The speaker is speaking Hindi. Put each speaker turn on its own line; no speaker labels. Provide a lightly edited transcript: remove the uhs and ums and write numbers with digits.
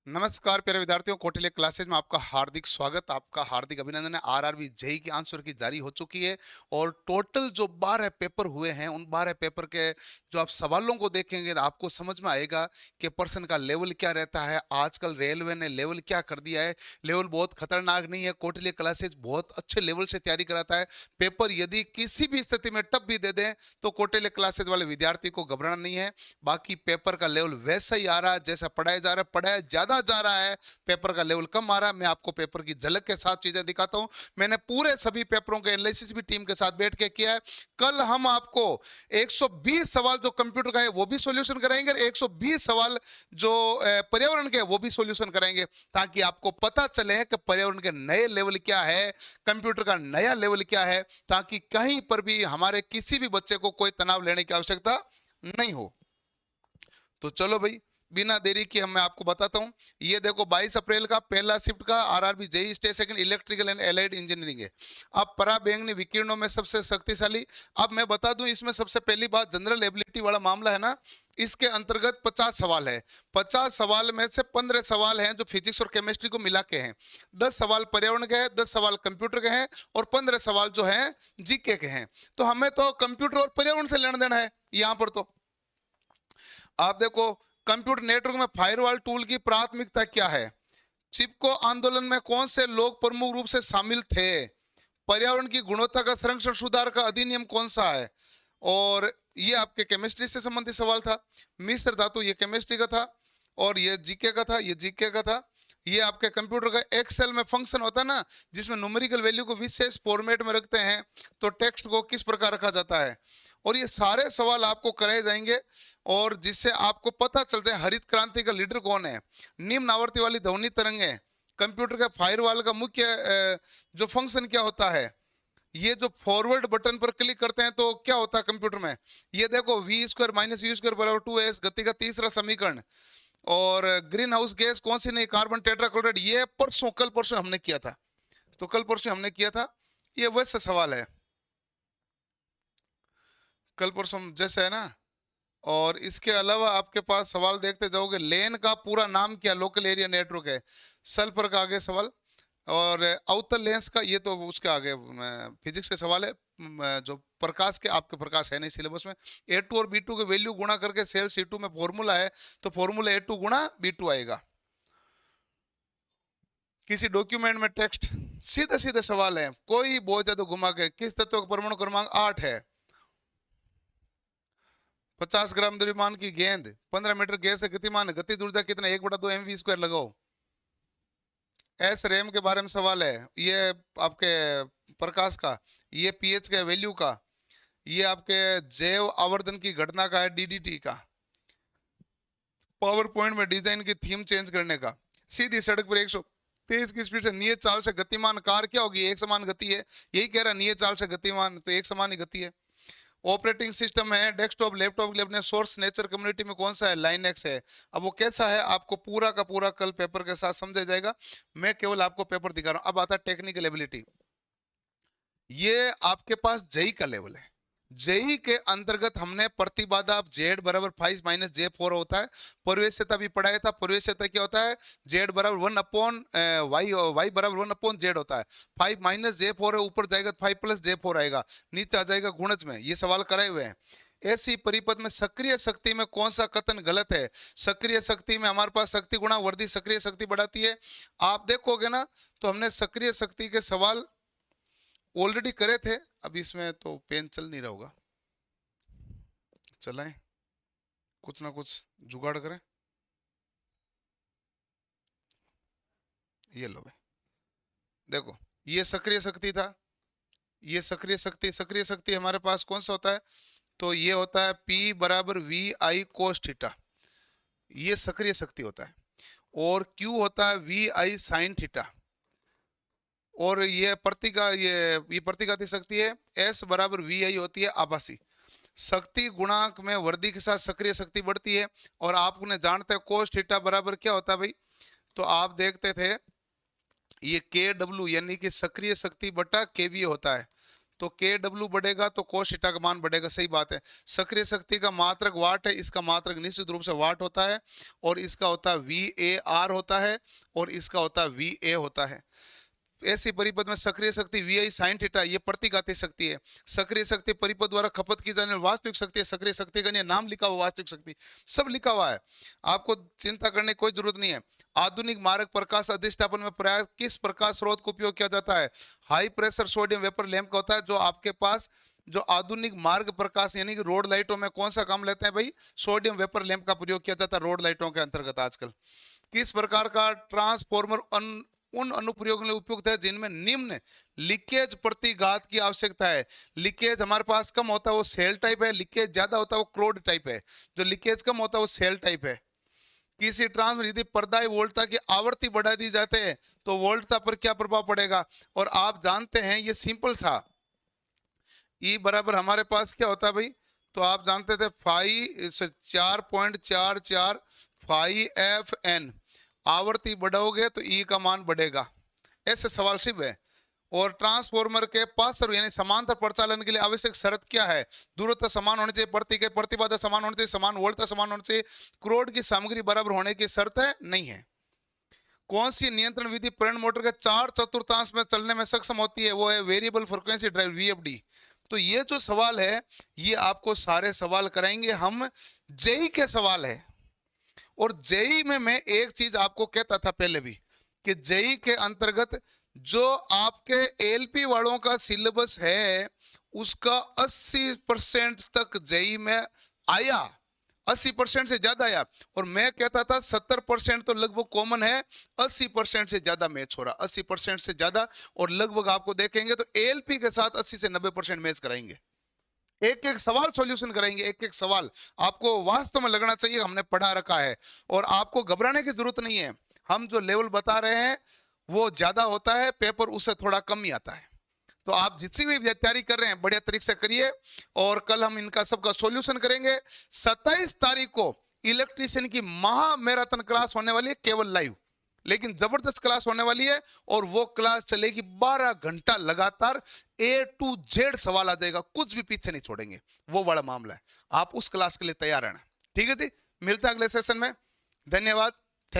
नमस्कार प्यारे विद्यार्थियों, कौटिल्य क्लासेज में आपका हार्दिक स्वागत, आपका हार्दिक अभिनंदन है। आरआरबी जेई की आंसर की जारी हो चुकी है और टोटल जो 12 पेपर हुए हैं, उन 12 पेपर के जो आप सवालों को देखेंगे तो आपको समझ में आएगा कि पर्सन का लेवल क्या रहता है। आजकल रेलवे ने लेवल क्या कर दिया है। लेवल बहुत खतरनाक नहीं है, कौटिल्य क्लासेज बहुत अच्छे लेवल से तैयारी कराता है। पेपर यदि किसी भी स्थिति में टप भी दे दें तो कौटिल्य क्लासेज वाले विद्यार्थी को घबराना नहीं है। बाकी पेपर का लेवल वैसा ही आ रहा है जैसा पढ़ाया जा रहा है, पढ़ाया ज्यादा जा रहा है, पेपर का लेवल कम आ रहा है। मैं आपको पेपर की झलक के साथ चीजें दिखाता हूं। मैंने पूरे सभी पेपरों के एनालिसिस भी टीम के साथ बैठ के किया है। कल हम आपको 120 सवाल जो कंप्यूटर का है वो भी सॉल्यूशन कराएंगे और 120 सवाल जो पर्यावरण के वो भी सॉल्यूशन कराएंगे, ताकि आपको पता चले कि पर्यावरण के नए लेवल क्या है, कंप्यूटर का नया लेवल क्या है, ताकि कहीं पर भी हमारे किसी भी बच्चे को कोई तनाव लेने की आवश्यकता नहीं हो। तो चलो भाई, बिना देरी के मैं आपको बताता हूं। ये देखो 22 अप्रैल का पहला शिफ्ट का RRB JE stage second electrical and allied engineering है। अब पराबैंगनी विकिरणों में सबसे शक्तिशाली। अब मैं बता दूं, इसमें सबसे पहली बात जनरल एबिलिटी वाला मामला है ना, इसके अंतर्गत 50 सवाल है। 50 सवाल में से 15 सवाल हैं जो फिजिक्स और केमिस्ट्री को मिला के हैं, 10 सवाल पर्यावरण के हैं, 10 सवाल कंप्यूटर के हैं और 15 सवाल जो हैं जीके के हैं। तो हमें तो कंप्यूटर और पर्यावरण से लेना देना है यहां पर। तो आप देखो, कंप्यूटर नेटवर्क में फायरवॉल टूल की प्राथमिकता क्या है, चिपको आंदोलन में कौन से लोग प्रमुख रूप से शामिल थे, पर्यावरण की गुणवत्ता का संरक्षण सुधार का अधिनियम कौन सा है। और ये आपके केमिस्ट्री से संबंधित सवाल था। मिश्र धातु ये केमिस्ट्री का था और ये जीके का था, ये जीके का था। ये आपके कंप्यूटर का एक्सेल में फंक्शन होता है ना, जिसमें न्यूमेरिकल वैल्यू को विशेष फॉर्मेट में रखते हैं, तो टेक्स्ट को किस प्रकार रखा जाता है। और ये सारे सवाल आपको कराए जाएंगे और जिससे आपको पता चल जाए हरित क्रांति का लीडर कौन है, निम्न आवर्ती वाली ध्वनि तरंगें, कंप्यूटर का फायरवॉल का मुख्य जो फंक्शन क्या होता है, ये जो फॉरवर्ड बटन पर क्लिक करते हैं तो क्या होता है कंप्यूटर में, ये देखो v square minus u square बराबर 2s, गति का तीसरा समीकरण। और ग्रीन हाउस गैस कौन सी नहीं, कार्बन टेट्राक्लोराइड। ये परसों कल परसों हमने किया था, तो कल परसों हमने किया था। ये वैसे सवाल है, कल परसों जैसे है ना। और इसके अलावा आपके पास सवाल देखते जाओगे, लेन का पूरा नाम क्या, लोकल एरिया नेटवर्क है। सल्फर का आगे सवाल। और अवतल लेंस का, ये तो उसके आगे फिजिक्स के सवाल है। जो प्रकाश के, आपके प्रकाश है नहीं सिलेबस में। A2 और B2 के वैल्यू गुणा करके सेल C2 में फॉर्मूला है, तो फॉर्मूला A2 गुणा B2 आएगा। किसी डॉक्यूमेंट में टेक्स्ट, सीधे सीधे सवाल है, कोई बहुत ज्यादा घुमा के, किस तत्व का परमाणु क्रमांक 8 है। 50 ग्राम द्रव्यमान की गेंद 15 मीटर गैस से गतिमान, गति ऊर्जा कितना, 1/2 mv² लगाओ। एस रैम के बारे में सवाल है, ये आपके प्रकाश का, ये पीएच का वैल्यू का, ये आपके जैव आवर्धन की घटना का है, डीडीटी का। पावर पॉइंट में डिजाइन की थीम चेंज करने का। सीधी सड़क पर 123 की स्पीड से नियत चाल से गतिमान कार क्या होगी, एक समान गति है। यही कह रहा है, नियत चाल से गतिमान, तो एक समान ही गति है। ऑपरेटिंग सिस्टम है डेस्कटॉप लैपटॉप के लिए अपने सोर्स नेचर कम्युनिटी में कौन सा है, लाइनेक्स है। अब वो कैसा है आपको पूरा का पूरा कल पेपर के साथ समझा जाएगा, मैं केवल आपको पेपर दिखा रहा हूं। अब आता है टेक्निकल एबिलिटी। ये आपके पास जेई का लेवल है। जेई के अंतर्गत हमने प्रतिबाधा जेड बराबर 5 माइनस J4 होता है। प्रवेश्यता भी पढ़ाया था। प्रवेश्यता क्या होता है, जेड बराबर 1/वाई, वाई बराबर 1/जेड होता है। 5 माइनस J4 है, ऊपर जाएगा 5 प्लस J4 आएगा, नीचे आ जाएगा गुणज में। ये सवाल कराए हुए हैं। ऐसी परिपथ में सक्रिय शक्ति में कौन सा कथन गलत है। सक्रिय शक्ति में हमारे पास शक्ति गुणा वर्धी सक्रिय शक्ति बढ़ाती है। आप देखोगे ना, तो हमने सक्रिय शक्ति के सवाल ऑलरेडी करे थे। अब इसमें तो पेन चल नहीं रहा होगा, चलाएं कुछ ना कुछ जुगाड़ करें। ये लो भाई, देखो ये सक्रिय शक्ति था, ये सक्रिय शक्ति। सक्रिय शक्ति हमारे पास कौन सा होता है, तो ये होता है P बराबर VI cos θ, ये सक्रिय शक्ति होता है। और Q होता है VI sin θ। और ये प्रतिका, ये प्रतिघाती शक्ति है। S बराबर VI होती है आभासी शक्ति। गुणांक में वृद्धि के साथ सक्रिय शक्ति बढ़ती है। और आपने जानते हैं cos θ बराबर क्या होता है भाई, तो आप देखते थे ये KW यानी कि सक्रिय शक्ति बटा KVA होता है। तो के डब्ल्यू बढ़ेगा तो कोस थीटा का मान बढ़ेगा, सही बात है। सक्रिय शक्ति का मात्रक वाट है, इसका मात्रक निश्चित रूप से वाट होता है, और इसका होता है VAR होता है, और इसका होता है VA होता है। ऐसी परिपथ में सक्रिय शक्ति VI sin थीटा ये प्रतिघाती शक्ति है। सक्रिय शक्ति परिपथ द्वारा खपत की जाने वाली वास्तविक शक्ति है। सक्रिय शक्ति का नाम लिखा हुआ, वास्तविक शक्ति सब लिखा हुआ है, आपको चिंता करने की कोई जरूरत नहीं है। आधुनिक मारक प्रकाश अधिष्ठापन में प्राय किस प्रकाश स्रोत का उपयोग किया जाता है? High pressure sodium vapour lamp का होता है, जो आपके पास जो आधुनिक मार्ग प्रकाश यानी कि रोड लाइटों में कौन सा काम लेते हैं भाई? सोडियम वेपर लैंप का प्रयोग किया जाता है रोड लाइटों के अंतर्गत आजकल। किस प्रकार का ट्रांसफॉर्मर उन अनुप्रयोगों के लिए उपयुक्त है जिनमें निम्न लीकेज प्रतिघात की आवश्यकता है? लीकेज हमारे पास कम होता है वो सेल टाइप है, लीकेज ज्यादा होता है वो क्रोड टाइप है। जो लीकेज कम होता है वो सेल टाइप है। किसी ट्रांसफार्मर यदि पर्दाई वोल्टता की आवृत्ति बढ़ा दी जाते हैं तो वोल्टता पर क्या प्रभाव पड़ेगा? और आप जानते हैं ये सिंपल था, E बराबर हमारे पास क्या होता है भाई? तो आप जानते थे 4.44 5FN, आवृत्ति बढ़ाओगे तो E का मान बढ़ेगा। ऐसे सवाल सिर्फ है। और ट्रांसफॉर्मर के पार्श्व यानी समांतर प्रचालन के लिए आवश्यक शर्त क्या है? दूरत्व समान होनी चाहिए, प्रतिबाधा समान होनी चाहिए, समान वोल्टता समान होनी चाहिए, क्रोड की सामग्री बराबर होने की शर्त है नहीं है। कौन सी नियंत्रण विधि प्रेरण मोटर के 4/4 में चलने में सक्षम होती है? वो है वेरिएबल फ्रीक्वेंसी ड्राइव, VFD। तो ये जो सवाल है ये आपको सारे सवाल कराएंगे हम, जेई के सवाल है। और जेई में मैं एक चीज आपको कहता था पहले भी कि जेई के अंतर्गत जो आपके एलपी वालों का सिलेबस है उसका 80% तक जेई में आया, 80% से ज्यादा आया। और मैं कहता था 70% तो लगभग कॉमन है, 80% से ज्यादा मैच हो रहा, 80% से ज्यादा। और लगभग आपको देखेंगे तो एलपी के साथ 80 से 90% मैच कराएंगे। एक एक सवाल सॉल्यूशन कराएंगे, एक एक सवाल आपको वास्तव में लगना चाहिए हमने पढ़ा रखा है। और आपको घबराने की जरूरत नहीं है, हम जो लेवल बता रहे हैं वो ज्यादा होता है, पेपर उससे थोड़ा कम ही आता है। तो आप जितनी भी तैयारी कर रहे हैं बढ़िया तरीके से करिए, और कल हम इनका सबका सॉल्यूशन करेंगे। 27 तारीख को इलेक्ट्रीशियन की महा मैराथन क्लास होने वाली है, केवल लाइव, लेकिन जबरदस्त क्लास होने वाली है। और वो क्लास चलेगी 12 घंटा लगातार, A to Z सवाल आ जाएगा, कुछ भी पीछे नहीं छोड़ेंगे, वो बड़ा मामला है। आप उस क्लास के लिए तैयार रहना, ठीक है जी। मिलता है अगले सेशन में, धन्यवाद।